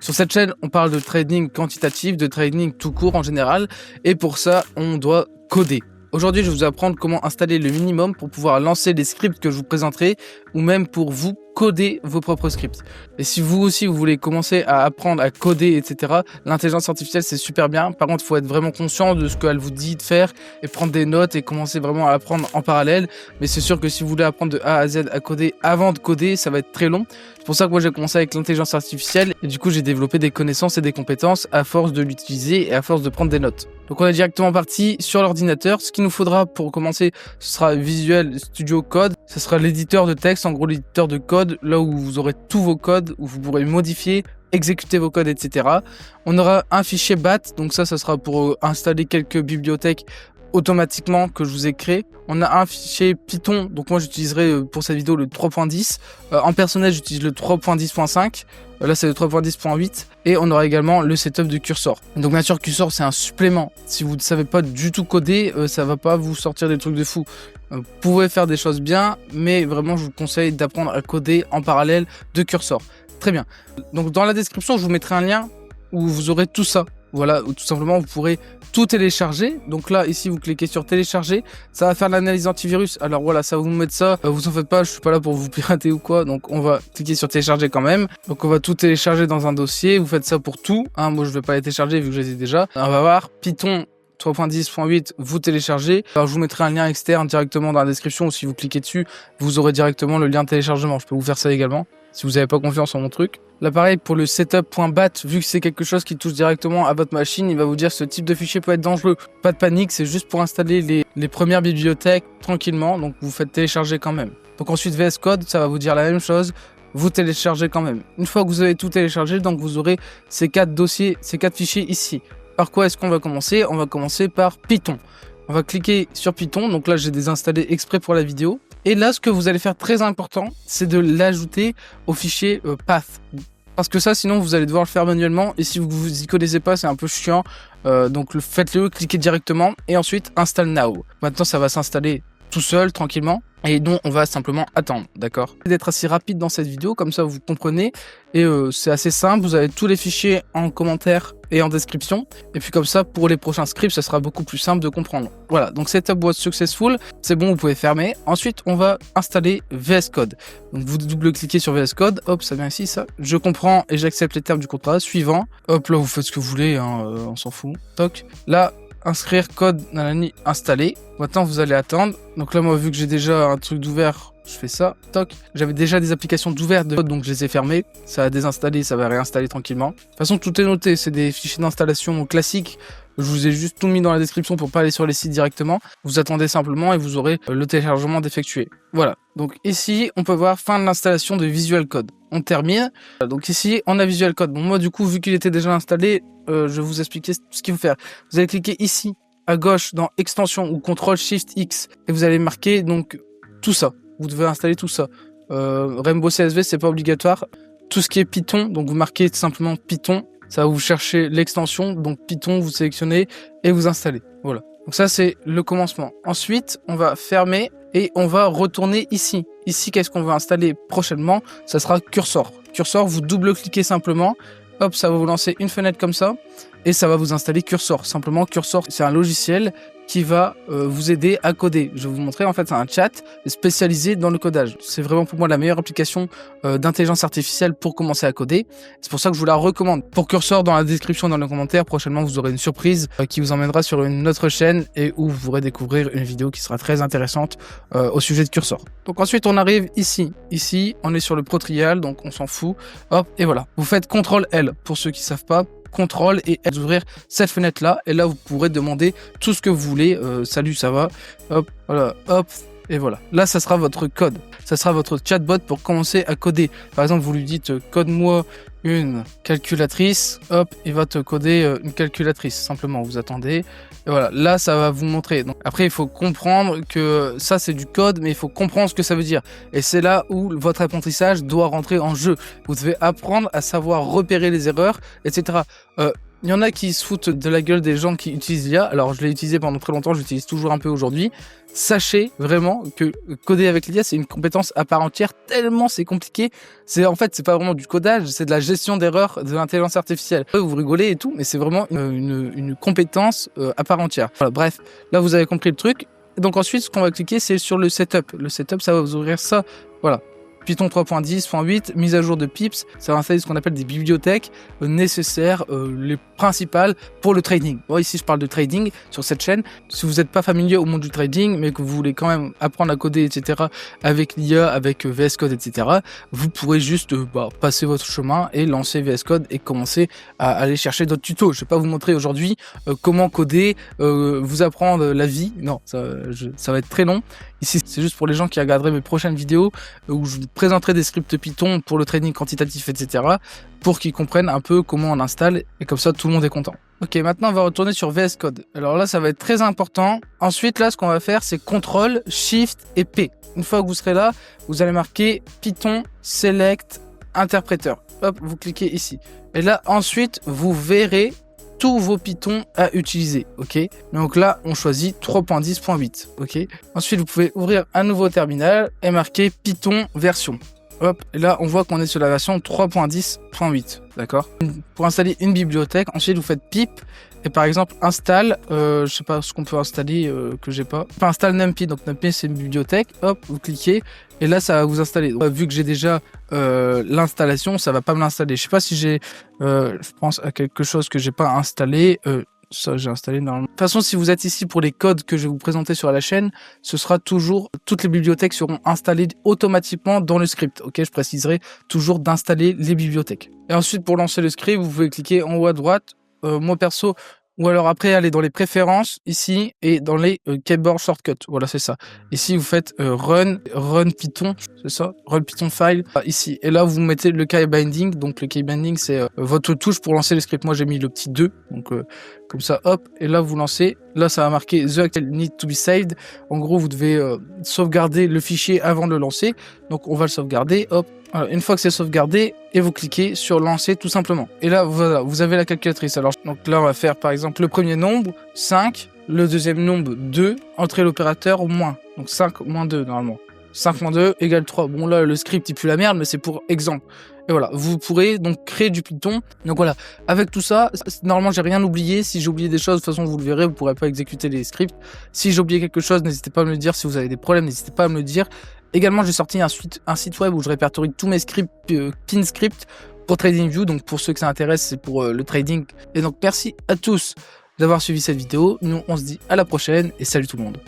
Sur cette chaîne, on parle de trading quantitatif, de trading tout court en général, et pour ça, on doit coder. Aujourd'hui, je vais vous apprendre comment installer le minimum pour pouvoir lancer les scripts que je vous présenterai, ou même pour vous coder vos propres scripts. Et si vous aussi, vous voulez commencer à apprendre à coder, etc., l'intelligence artificielle, c'est super bien. Par contre, il faut être vraiment conscient de ce qu'elle vous dit de faire et prendre des notes et commencer vraiment à apprendre en parallèle. Mais c'est sûr que si vous voulez apprendre de A à Z à coder avant de coder, ça va être très long. C'est pour ça que moi, j'ai commencé avec l'intelligence artificielle et du coup, j'ai développé des connaissances et des compétences à force de l'utiliser et à force de prendre des notes. Donc, on est directement parti sur l'ordinateur. Ce qu'il nous faudra pour commencer, ce sera Visual Studio Code. Ce sera l'éditeur de texte, en gros l'éditeur de code, là où vous aurez tous vos codes, où vous pourrez modifier, exécuter vos codes, etc. On aura un fichier BAT, donc ça sera pour installer quelques bibliothèques automatiquement que je vous ai créé. On a un fichier Python, donc moi j'utiliserai pour cette vidéo le 3.10. En personnel, j'utilise le 3.10.5. Là, c'est le 3.10.8. Et on aura également le setup de Cursor. Donc bien sûr, Cursor, c'est un supplément. Si vous ne savez pas du tout coder, ça va pas vous sortir des trucs de fou. Vous pouvez faire des choses bien, mais vraiment, je vous conseille d'apprendre à coder en parallèle de Cursor. Très bien. Donc dans la description, je vous mettrai un lien où vous aurez tout ça. Voilà, où tout simplement, vous pourrez tout télécharger. Donc là, ici, vous cliquez sur télécharger. Ça va faire l'analyse antivirus. Alors voilà, ça va vous mettre ça. Vous en faites pas, je suis pas là pour vous pirater ou quoi. Donc on va cliquer sur télécharger quand même. Donc on va tout télécharger dans un dossier. Vous faites ça pour tout. Moi, je vais pas les télécharger vu que je les ai déjà. On va voir Python 3.10.8, vous téléchargez. Alors je vous mettrai un lien externe directement dans la description ou si vous cliquez dessus, vous aurez directement le lien de téléchargement. Je peux vous faire ça également si vous n'avez pas confiance en mon truc. Là pareil pour le setup.bat, vu que c'est quelque chose qui touche directement à votre machine, il va vous dire ce type de fichier peut être dangereux. Pas de panique, c'est juste pour installer les premières bibliothèques tranquillement, donc vous faites télécharger quand même. Donc ensuite VS Code, ça va vous dire la même chose. Vous téléchargez quand même. Une fois que vous avez tout téléchargé, donc vous aurez ces 4 dossiers, ces 4 fichiers ici. Par quoi est-ce qu'on va commencer? On va commencer par Python. On va cliquer sur Python. Donc là, j'ai désinstallé exprès pour la vidéo. Et là, ce que vous allez faire très important, c'est de l'ajouter au fichier path. Parce que ça, sinon, vous allez devoir le faire manuellement. Et si vous vous y connaissez pas, c'est un peu chiant. Donc faites-le, cliquez directement. Et ensuite, install now. Maintenant, ça va s'installer tout seul, tranquillement. Et donc, on va simplement attendre, d'accord? D'être assez rapide dans cette vidéo, comme ça vous comprenez. Et c'est assez simple, vous avez tous les fichiers en commentaire et en description. Et puis comme ça, pour les prochains scripts, ça sera beaucoup plus simple de comprendre. Voilà, donc setup was successful, c'est bon, vous pouvez fermer. Ensuite, on va installer VS Code. Donc vous double-cliquez sur VS Code, hop, ça vient ici, ça. Je comprends et j'accepte les termes du contrat. Suivant, hop, là, vous faites ce que vous voulez, on s'en fout. Toc, là, inscrire code nanani installé. Maintenant vous allez attendre. Donc là moi vu que j'ai déjà un truc d'ouvert, je fais ça, toc. J'avais déjà des applications d'ouvert de code donc je les ai fermées. Ça va désinstaller, ça va réinstaller tranquillement. De toute façon tout est noté, c'est des fichiers d'installation classiques. Je vous ai juste tout mis dans la description pour pas aller sur les sites directement. Vous attendez simplement et vous aurez le téléchargement d'effectué. Voilà. Donc ici, on peut voir fin de l'installation de Visual Code. On termine. Donc ici, on a Visual Code. Bon, moi du coup, vu qu'il était déjà installé, je vais vous expliquer ce qu'il faut faire. Vous allez cliquer ici, à gauche, dans Extension ou CTRL-SHIFT-X. Et vous allez marquer donc tout ça. Vous devez installer tout ça. Rainbow CSV, c'est pas obligatoire. Tout ce qui est Python, donc vous marquez simplement Python. Ça va vous chercher l'extension, donc Python, vous sélectionnez et vous installez. Voilà. Donc ça, c'est le commencement. Ensuite, on va fermer et on va retourner ici. Ici, qu'est-ce qu'on va installer prochainement? Ça sera Cursor. Cursor, vous double-cliquez simplement. Hop, ça va vous lancer une fenêtre comme ça. Et ça va vous installer Cursor. Simplement, Cursor, c'est un logiciel qui va vous aider à coder. Je vais vous montrer, en fait, c'est un chat spécialisé dans le codage. C'est vraiment pour moi la meilleure application d'intelligence artificielle pour commencer à coder. C'est pour ça que je vous la recommande. Pour Cursor, dans la description, dans les commentaires, prochainement, vous aurez une surprise qui vous emmènera sur une autre chaîne et où vous pourrez découvrir une vidéo qui sera très intéressante au sujet de Cursor. Donc ensuite, on arrive ici. Ici, on est sur le Pro Trial, donc on s'en fout. Hop, et voilà. Vous faites CTRL-L, pour ceux qui ne savent pas. CTRL et L, ouvrir cette fenêtre là et là vous pourrez demander tout ce que vous voulez. Salut, ça va, hop, voilà, hop, et voilà. Là ça sera votre code, ça sera votre chatbot pour commencer à coder. Par exemple, vous lui dites code-moi une calculatrice, hop, il va te coder une calculatrice. Simplement, vous attendez. Et voilà, là, ça va vous montrer. Donc, après, il faut comprendre que ça, c'est du code, mais il faut comprendre ce que ça veut dire. Et c'est là où votre apprentissage doit rentrer en jeu. Vous devez apprendre à savoir repérer les erreurs, etc. Il y en a qui se foutent de la gueule des gens qui utilisent l'IA. Alors, je l'ai utilisé pendant très longtemps, je l'utilise toujours un peu aujourd'hui. Sachez vraiment que coder avec l'IA, c'est une compétence à part entière, tellement c'est compliqué. En fait, c'est pas vraiment du codage, c'est de la gestion d'erreurs de l'intelligence artificielle. Vous rigolez et tout, mais c'est vraiment une compétence à part entière. Voilà, bref, là, vous avez compris le truc. Donc ensuite, ce qu'on va cliquer, c'est sur le setup. Le setup, ça va vous ouvrir ça. Voilà. Python 3.10.8, mise à jour de pips, ça va installer ce qu'on appelle des bibliothèques nécessaires, les principales pour le trading. Bon, ici, je parle de trading sur cette chaîne. Si vous n'êtes pas familier au monde du trading, mais que vous voulez quand même apprendre à coder, etc., avec l'IA, avec VS Code, etc., vous pourrez juste passer votre chemin et lancer VS Code et commencer à aller chercher d'autres tutos. Je ne vais pas vous montrer aujourd'hui comment coder, vous apprendre la vie. Non, ça va être très long. Ici, c'est juste pour les gens qui regarderaient mes prochaines vidéos où je vous présenterai des scripts Python pour le trading quantitatif, etc. pour qu'ils comprennent un peu comment on installe et comme ça, tout le monde est content. Ok, maintenant, on va retourner sur VS Code. Alors là, ça va être très important. Ensuite, là, ce qu'on va faire, c'est CTRL, SHIFT et P. Une fois que vous serez là, vous allez marquer Python Select Interpreter. Hop, vous cliquez ici. Et là, ensuite, vous verrez tous vos Python à utiliser, ok. Donc là, on choisit 3.10.8, ok. Ensuite, vous pouvez ouvrir un nouveau terminal et marquer Python version. Hop, et là, on voit qu'on est sur la version 3.10.8, d'accord. Pour installer une bibliothèque, ensuite, vous faites pip et par exemple, installe, je sais pas ce qu'on peut installer que j'ai pas. Enfin, installe NumPy, donc NumPy, c'est une bibliothèque. Hop, vous cliquez et là, ça va vous installer. Donc, vu que j'ai déjà l'installation, ça va pas me l'installer. Je sais pas si j'ai, je pense à quelque chose que j'ai pas installé. Ça, j'ai installé normalement. De toute façon, si vous êtes ici pour les codes que je vais vous présenter sur la chaîne, ce sera toujours, toutes les bibliothèques seront installées automatiquement dans le script. Ok, je préciserai toujours d'installer les bibliothèques. Et ensuite, pour lancer le script, vous pouvez cliquer en haut à droite. Moi perso, ou alors après aller dans les préférences ici et dans les keyboard shortcuts. Voilà, c'est ça. Ici, vous faites run Python, c'est ça, run Python file ici. Et là, vous mettez le key binding. Donc le key binding, c'est votre touche pour lancer le script. Moi, j'ai mis le petit 2, donc comme ça, hop. Et là, vous lancez. Là, ça va marquer the actual need to be saved. En gros, vous devez sauvegarder le fichier avant de le lancer. Donc, on va le sauvegarder. Hop. Alors, une fois que c'est sauvegardé, et vous cliquez sur lancer tout simplement. Et là, voilà, vous avez la calculatrice. Alors, donc là, on va faire par exemple le premier nombre, 5, le deuxième nombre, 2, entrer l'opérateur au moins. Donc 5 moins 2 normalement. 5 moins 2 égale 3. Bon là, le script il pue la merde, mais c'est pour exemple. Et voilà, vous pourrez donc créer du Python. Donc voilà, avec tout ça, normalement j'ai rien oublié. Si j'ai oublié des choses, de toute façon vous le verrez, vous pourrez pas exécuter les scripts. Si j'ai oublié quelque chose, n'hésitez pas à me le dire. Si vous avez des problèmes, n'hésitez pas à me le dire. Également, j'ai sorti un site web où je répertorie tous mes scripts, pin scripts pour TradingView. Donc pour ceux que ça intéresse, c'est pour le trading. Et donc merci à tous d'avoir suivi cette vidéo. Nous, on se dit à la prochaine et salut tout le monde.